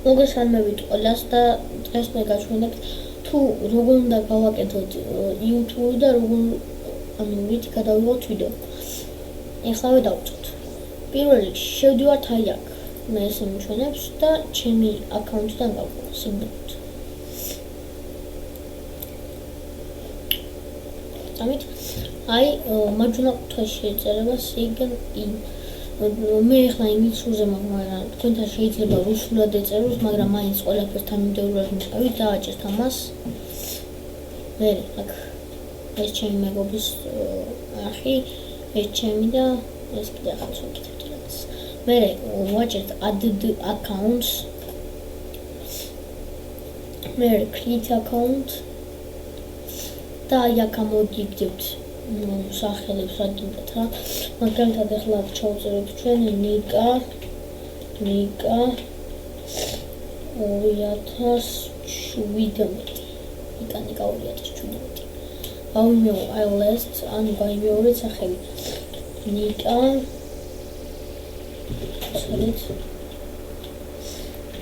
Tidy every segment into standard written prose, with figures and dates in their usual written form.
მოგესალმებით ყველას და დღეს მე გაჩვენებთ თუ როგორ უნდა გავაკეთოთ YouTube და როგორ ვით გადავიღოთ ვიდეო. ეხლა დავწყოთ. პირველ რიგში შევდივართ აი აქ. მე ესე მიჩვენებს და ჩემი აკაუნტიდან გავყო სიმბოლით. ამით აი მარჯვენა კუთხეში შეიწერება sign in. მე ახლა ინგლისურზე მაგრამ თქვენთან შეიძლება რუსულად ეწეროს, მაგრამ მაინც ყველაფერთან მიმდევრულად მიყავით, დავაჭერთ ამას. მე აქ ეს ჩემი მეგობრის არხი, ეს ჩემი და ეს კიდე ახაც ვაკეთებთ რაღაც. მე ვაჭერთ add accounts. მე create account და აქ მოგიგდებთ სახელებს რა გინდათ რა. მაგალითად ახლა ჩავწეროთ ჩვენ ნიკა 2017. ნიკა 2017. გავიმეორე last ან გავიმეორე სახელი. ნიკა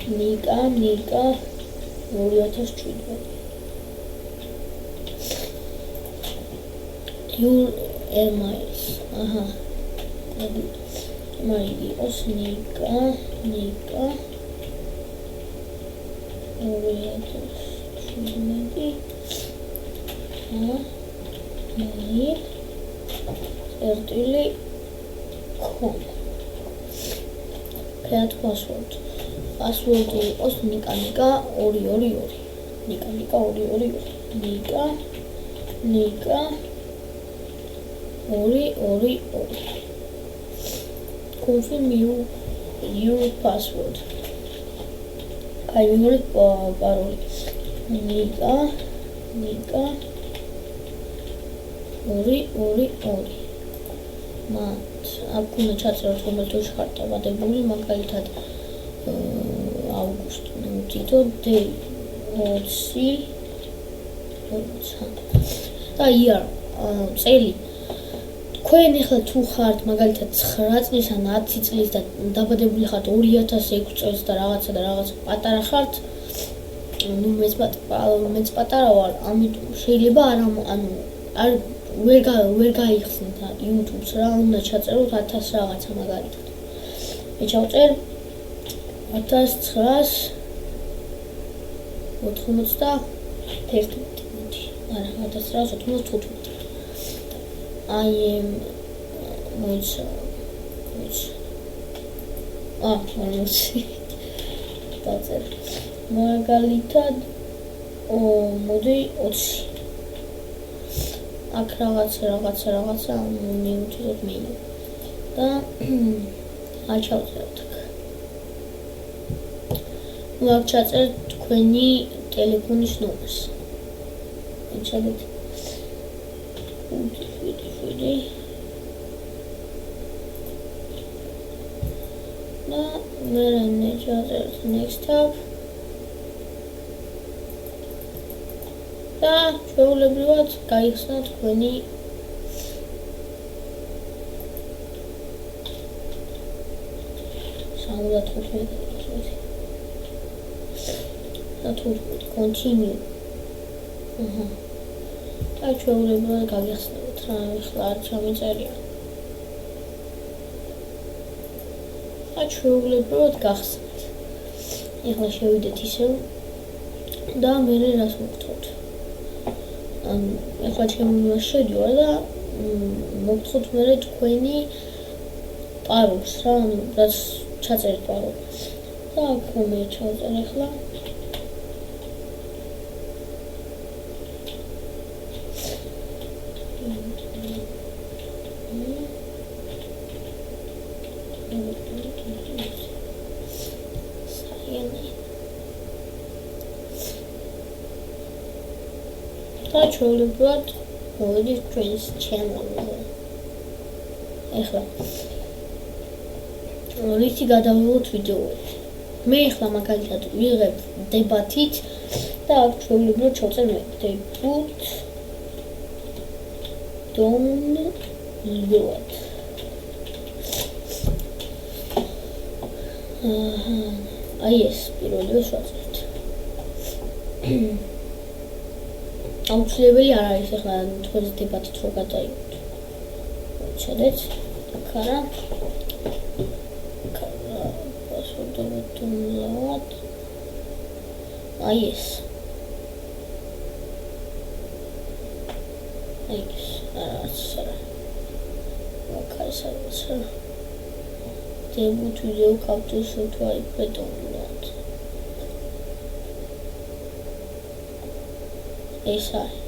2017. Your emails. Aha. Email os Nika. com. Create password. Password os Nika 222. Nika 222. Nika 222. Confirm your password. Your parole. Nika 222. მათ აქ უნდა ჩაწეროთ რომელთ ხარ დაბადებული, მაგალითად აუგუსტი თითო დე 20 და year წელი. თქვენ ახლა თუ ხართ მაგალითად 9 წლის ან 10 წლის და დაბადებული ხართ 2006 წელს და რაღაცა პატარა ხართ, ნუ მეც პატარა ვარ, ამიტომ შეიძლება არ ვერ გაიხსნით YouTube-ს რა, უნდა ჩაწეროთ 1000 რაღაცა მაგალითად. მე ჩავწერ 1991. არა, 1995. I am დაწერე. მაგალითად მოდი 20. აქ რაღაცა მივუწოდოთ მე და ჩავწეროთ აქ. აქ ჩაწერეთ თქვენი ტელეფონის ნომერს. ეჩადეთ. და მე ჩავწერეთ next tab. და ჩვეულებრივად გაიხსნა თქვენი continue. და ჩვეულებრივად გაიხსნათ რა, ახლა არ ჩამიწერია. და ჩვეულებრივად გახსნათ. ახლა შევიდეთ ისევ და მე რას მოგთხოვთ. ახლა ჩემი შედიوار და მოგთხოვთ მე თქვენი პაროლს რა, რაც ჩაწერეთ პაროლი. და აქ მე ჩავწერ ახლა. ჩვეულებრივად მოვიდით ჩვენს channel-ზე. ახლა რითი გადავიღოთ ვიდეოები. მე ახლა მაგალითად ვიღებ დებათით და აქ ჩვეულებრივად ჩავწერ მე debut download. აი ეს პირველივე შევაწყებთ. აუცილებელი არ არის ახლა თქვენს დებატით რო გადაიგოთ. შედეთ კარა პასვორდად უმლავად აი ეს debut video capture software download. ეს არის.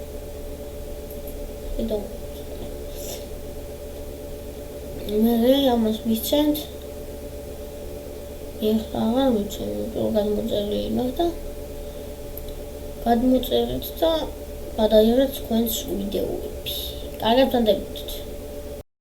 მე ამას მისცემთ. ეხლა აღარ მიცემ, გადმოწერილი იმას და გადმოწერეთ და გადაიღეთ თქვენს ვიდეოები. კარგად ვდებით.